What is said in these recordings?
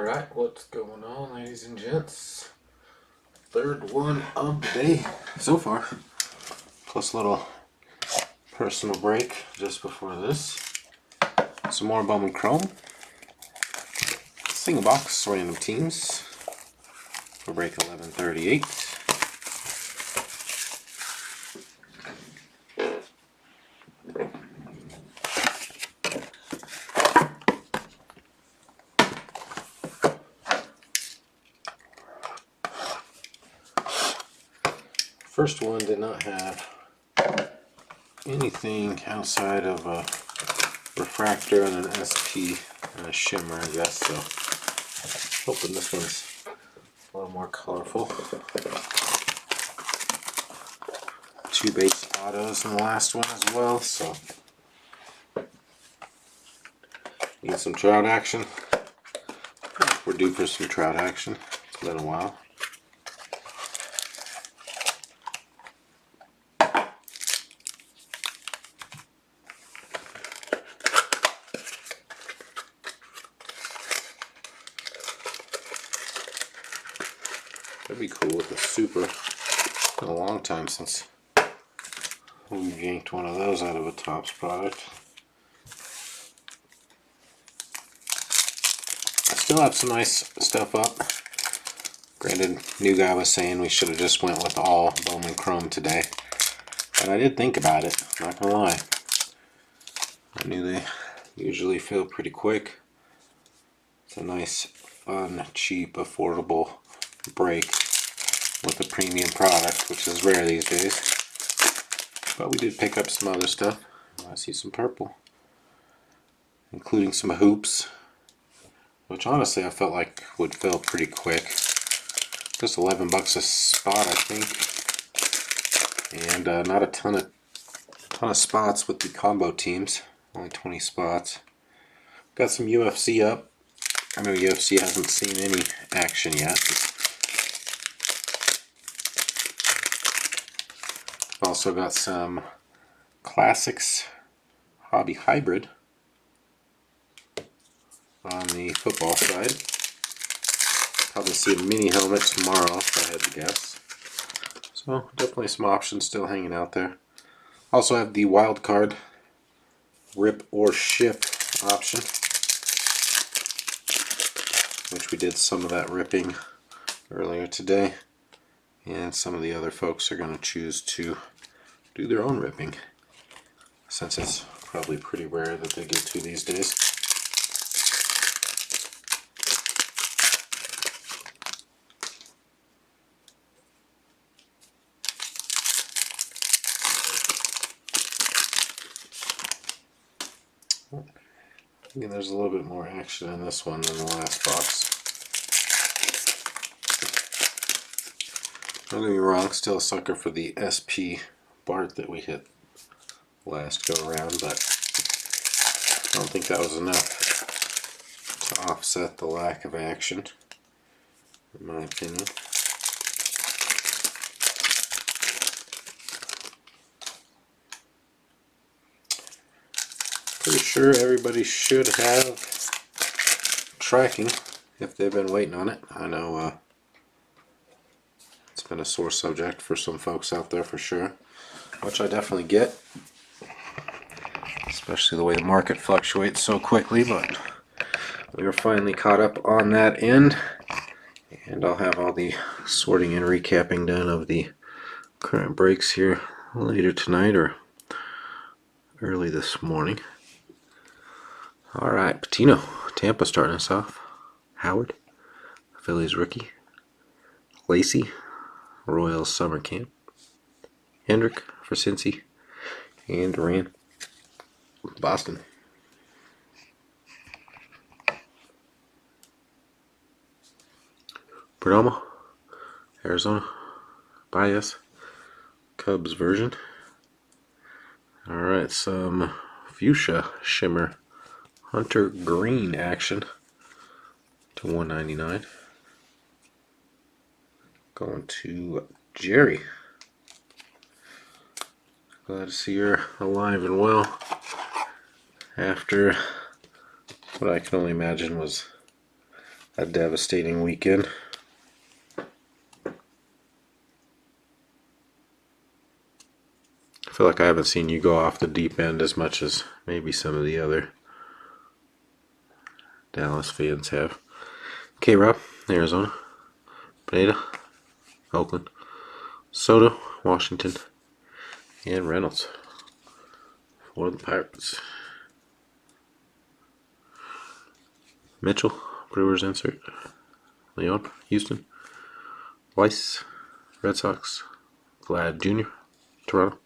Alright, what's going on, ladies and gents? Third one of the day so far. Plus a little personal break just before this. Some more Bowman Chrome. Single box, random teams. For break 1138. First one did not have anything outside of a refractor and an SP and a shimmer, I guess, so hoping this one's a little more colorful. Two base autos in the last one as well, so need some trout action. We're due for some trout action. It's been a while. That'd be cool with a super. It's been a long time since we've yanked one of those out of a Topps product. I still have some nice stuff up. Granted, new guy was saying we should have just went with all Bowman Chrome today. But I did think about it, not gonna lie. I knew they usually fill pretty quick. It's a nice, fun, cheap, affordable break with a premium product, which is rare these days. But we did pick up some other stuff. I see some purple, including some hoops, which honestly I felt like would fill pretty quick. Just 11 bucks a spot, I think, and not a ton of spots with the combo teams. Only 20 spots. Got some UFC up. I know UFC hasn't seen any action yet. Also got some Classics Hobby Hybrid on the football side. Probably see a mini helmet tomorrow if I had to guess. So definitely some options still hanging out there. Also have the wild card rip or ship option, which we did some of that ripping earlier today, and some of the other folks are going to choose to do their own ripping, since it's probably pretty rare that they get to these days. Again, there's a little bit more action in this one than the last box. Don't get me wrong, still a sucker for the SP Bart that we hit last go around, but I don't think that was enough to offset the lack of action, in my opinion. Pretty sure everybody should have tracking if they've been waiting on it. I know it's been a sore subject for some folks out there for sure, which I definitely get, especially the way the market fluctuates so quickly, but we are finally caught up on that end, and I'll have all the sorting and recapping done of the current breaks here later tonight or early this morning. Alright, Patino, Tampa starting us off. Howard, Phillies rookie. Lacey, Royals summer camp. Hendrick for Cincy. And Duran, Boston. Perdomo, Arizona. Baez, Cubs version. Alright, some fuchsia shimmer Hunter Green action to 199. Going to Jerry. Glad to see you're alive and well after what I can only imagine was a devastating weekend. I feel like I haven't seen you go off the deep end as much as maybe some of the other Dallas fans have. K-Rob, Arizona. Pineda, Oakland. Soto, Washington. And Reynolds for the Pirates. Mitchell, Brewers insert. Leon, Houston. Weiss, Red Sox. Vlad Jr., Toronto.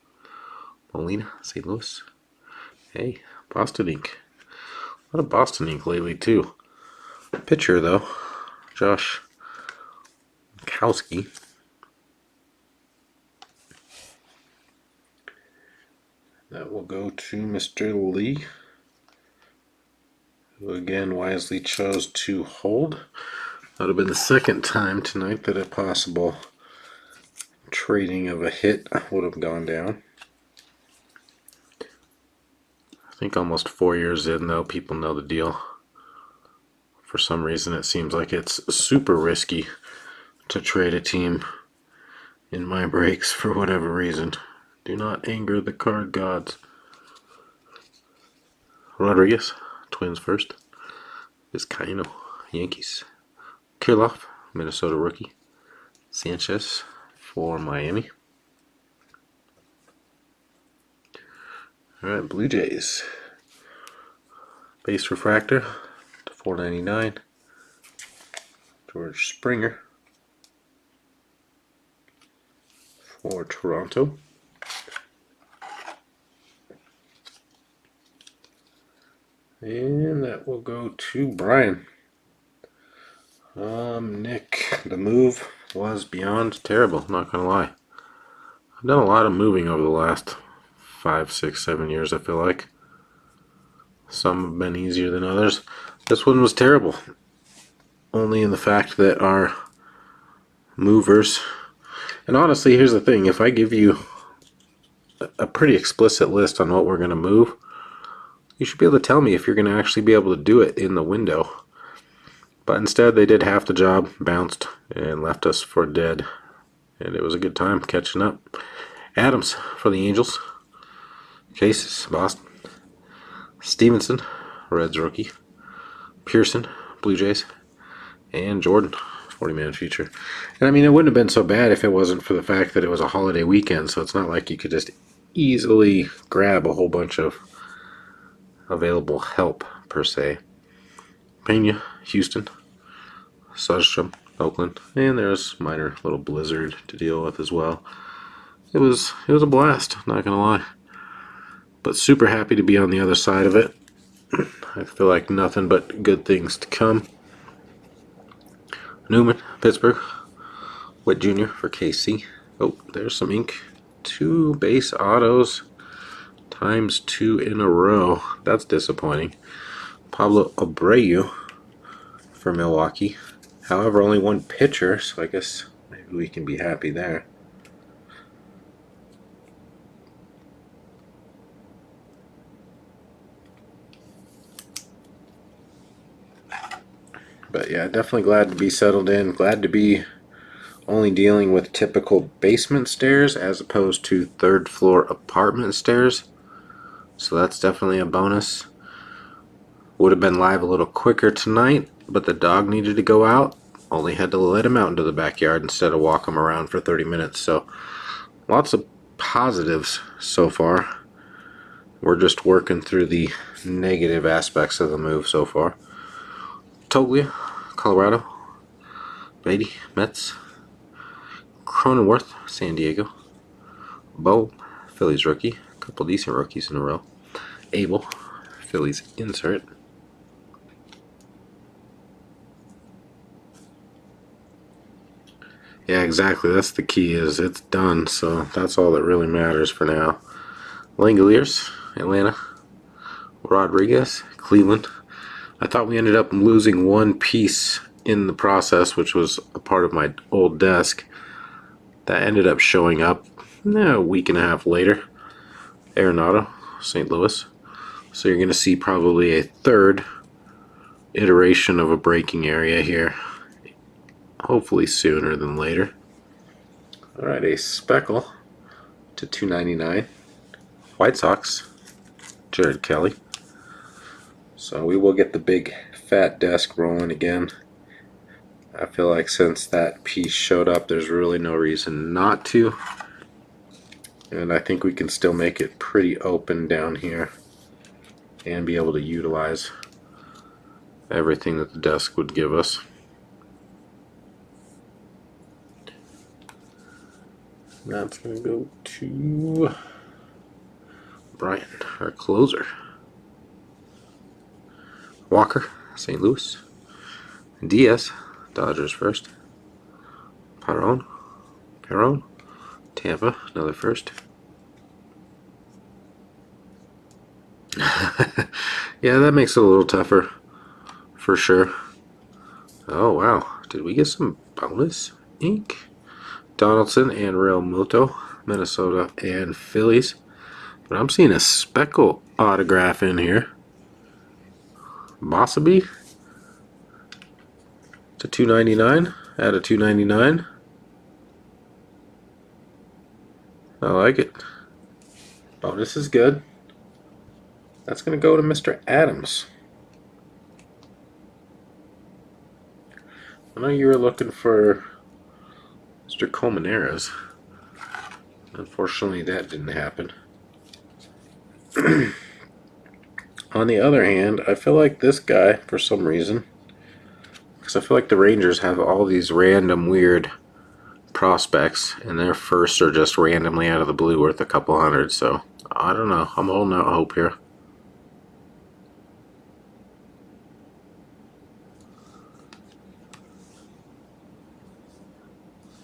Molina, St. Louis. Hey, Boston ink. A lot of Boston ink lately, too. Pitcher, though, Josh Kowski. That will go to Mr. Lee, who again wisely chose to hold. That would have been the second time tonight that a possible trading of a hit would have gone down. I think almost 4 years in, though, people know the deal. For some reason, it seems like it's super risky to trade a team in my breaks for whatever reason. Do not anger the card gods. Rodriguez, Twins first. Vizcaino, Yankees. Kirilloff, Minnesota rookie. Sanchez for Miami. Alright, Blue Jays. Base refractor to 499. George Springer for Toronto. And that will go to Brian. Nick, the move was beyond terrible, not gonna lie. I've done a lot of moving over the last 5, 6, 7 years, I feel like. Some have been easier than others. This one was terrible. Only in the fact that our movers... And honestly, here's the thing. If I give you a pretty explicit list on what we're going to move, you should be able to tell me if you're going to actually be able to do it in the window. But instead, they did half the job, bounced, and left us for dead. And it was a good time catching up. Adams for the Angels. Cases, Boston. Stevenson, Reds rookie. Pearson, Blue Jays. And Jordan, 40-man future. And I mean, it wouldn't have been so bad if it wasn't for the fact that it was a holiday weekend, so it's not like you could just easily grab a whole bunch of available help, per se. Pena, Houston. Sudstrom, Oakland. And there's a minor little blizzard to deal with as well. It was a blast, not gonna lie. But super happy to be on the other side of it. I feel like nothing but good things to come. Newman, Pittsburgh. Witt Jr. for KC. Oh, there's some ink. 2 base autos times 2 in a row. That's disappointing. Pablo Abreu for Milwaukee. However, only 1 pitcher, so I guess maybe we can be happy there. But yeah, definitely glad to be settled in. Glad to be only dealing with typical basement stairs as opposed to 3rd floor apartment stairs. So that's definitely a bonus. Would have been live a little quicker tonight, but the dog needed to go out. Only had to let him out into the backyard instead of walk him around for 30 minutes. So lots of positives so far. We're just working through the negative aspects of the move so far. Toglia, Colorado. Beatty, Mets. Cronenworth, San Diego. Bo, Phillies rookie. A couple decent rookies in a row. Abel, Phillies insert. Yeah, exactly. That's the key, is it's done. So that's all that really matters for now. Langoliers, Atlanta. Rodriguez, Cleveland. I thought we ended up losing 1 piece in the process, which was a part of my old desk. That ended up showing up a week and a half later. Arenado, St. Louis. So you're going to see probably a 3rd iteration of a breaking area here. Hopefully sooner than later. Alright, a speckle to $2.99. White Sox, Jared Kelly. So we will get the big fat desk rolling again. I feel like since that piece showed up, there's really no reason not to. And I think we can still make it pretty open down here and be able to utilize everything that the desk would give us. That's going to go to Brian, our closer. Walker, St. Louis. Diaz, Dodgers first. Perron, Tampa, another first. Yeah, that makes it a little tougher, for sure. Oh, wow. Did we get some bonus ink? Donaldson and Real Muto, Minnesota and Phillies. But I'm seeing a speckle autograph in here. Mossaby to $2.99 out of $2.99. I like it. Bonus is good. That's going to go to Mr. Adams. I know you were looking for Mr. Colmenares. Unfortunately, that didn't happen. On the other hand, I feel like this guy, for some reason, because I feel like the Rangers have all these random weird prospects, and their firsts are just randomly out of the blue worth a couple hundred, so I don't know. I'm holding out hope here.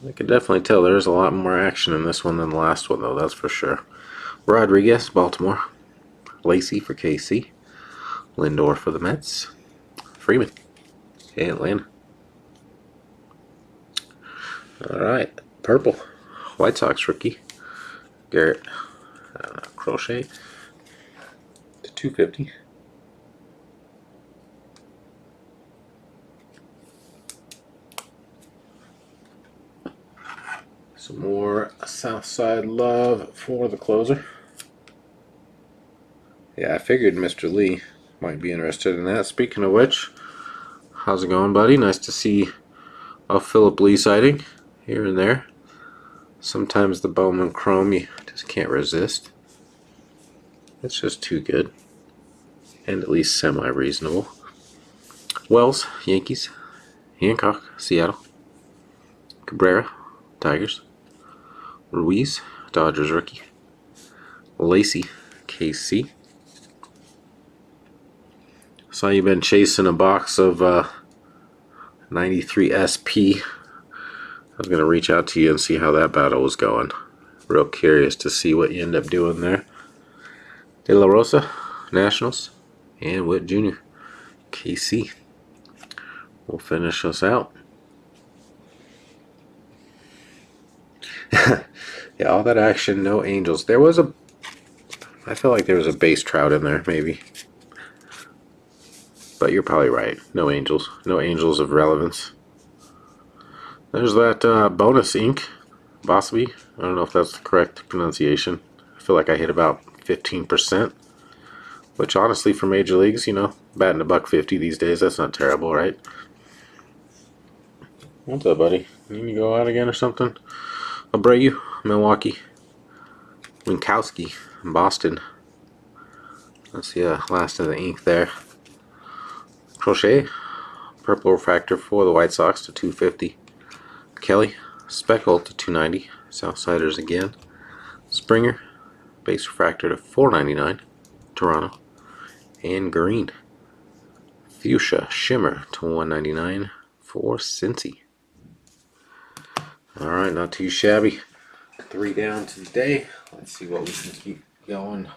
I can definitely tell there's a lot more action in this one than the last one, though, that's for sure. Rodriguez, Baltimore. Lacey for KC. Lindor for the Mets. Freeman, Atlanta. Alright, purple. White Sox rookie. Garrett Crochet to $2.50. Some more Southside love for the closer. Yeah, I figured Mr. Lee might be interested in that. Speaking of which, how's it going, buddy? Nice to see a Philip Lee sighting here and there. Sometimes the Bowman Chrome you just can't resist. It's just too good. And at least semi-reasonable. Wells, Yankees. Hancock, Seattle. Cabrera, Tigers. Ruiz, Dodgers rookie. Lacey, KC. Saw you been chasing a box of 93 SP. I was going to reach out to you and see how that battle was going. Real curious to see what you end up doing there. De La Rosa, Nationals. And Witt Jr., KC. Will finish us out. Yeah, all that action, no Angels. There was a... I feel like there was a base Trout in there, maybe. But you're probably right. No Angels. No Angels of relevance. There's that bonus ink. Bosby. I don't know if that's the correct pronunciation. I feel like I hit about 15%. Which honestly, for major leagues, you know, batting $150 these days, that's not terrible, right? What's up, buddy? You need to go out again or something? Abreu, Milwaukee. Winkowski, Boston. That's the last of the ink there. Crochet, purple refractor for the White Sox to $2.50. Kelly, speckle to $2.90. Southsiders again. Springer, base refractor to $4.99. Toronto. And green, fuchsia shimmer to $1.99 for Cincy. All right, not too shabby. 3 down today. Let's see what we can keep going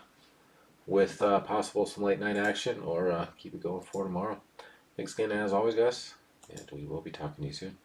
with possible some late night action or keep it going for tomorrow. Thanks again as always, guys, and we will be talking to you soon.